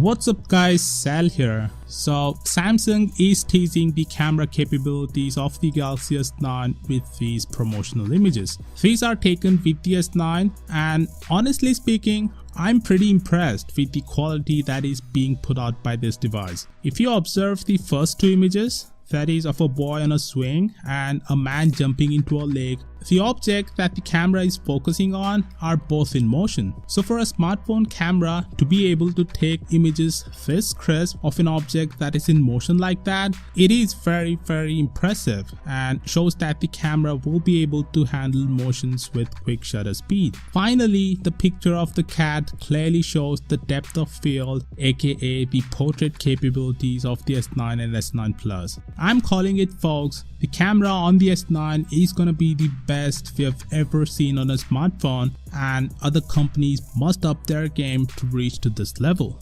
What's up guys, Sal here. So Samsung is teasing the camera capabilities of the Galaxy S9 with these promotional images. These are taken with the S9 and honestly speaking, I'm pretty impressed with the quality that is being put out by this device. If you observe the first two images, that is of a boy on a swing and a man jumping into a lake, the object that the camera is focusing on are both in motion. So for a smartphone camera to be able to take images this crisp of an object that is in motion like that, it is very impressive and shows that the camera will be able to handle motions with quick shutter speed. Finally, the picture of the cat clearly shows the depth of field, aka the portrait capabilities of the S9 and S9 Plus. I'm calling it, folks. The camera on the S9 is gonna be the best we have ever seen on a smartphone, and other companies must up their game to reach to this level.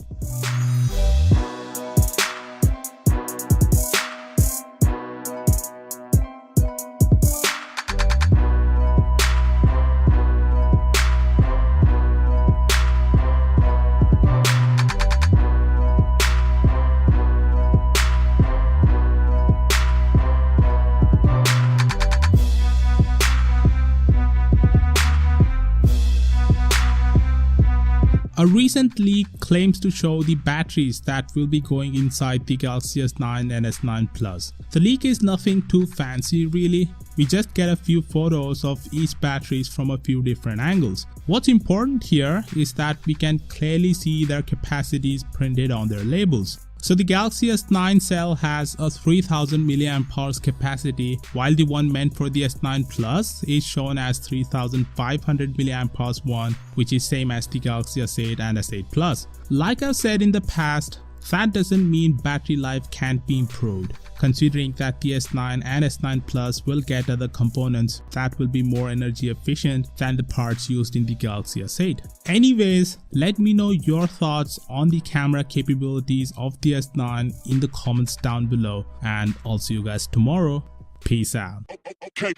A recent leak claims to show the batteries that will be going inside the Galaxy S9 and S9 Plus. The leak is nothing too fancy really, we just get a few photos of each batteries from a few different angles. What's important here is that we can clearly see their capacities printed on their labels. So the Galaxy S9 cell has a 3000 mAh capacity, while the one meant for the S9 Plus is shown as 3500 mAh one, which is same as the Galaxy S8 and S8 Plus. Like I've said in the past, that doesn't mean battery life can't be improved, considering that the S9 and S9 Plus will get other components that will be more energy efficient than the parts used in the Galaxy S8. Anyways, let me know your thoughts on the camera capabilities of the S9 in the comments down below, and I'll see you guys tomorrow. Peace out. Okay.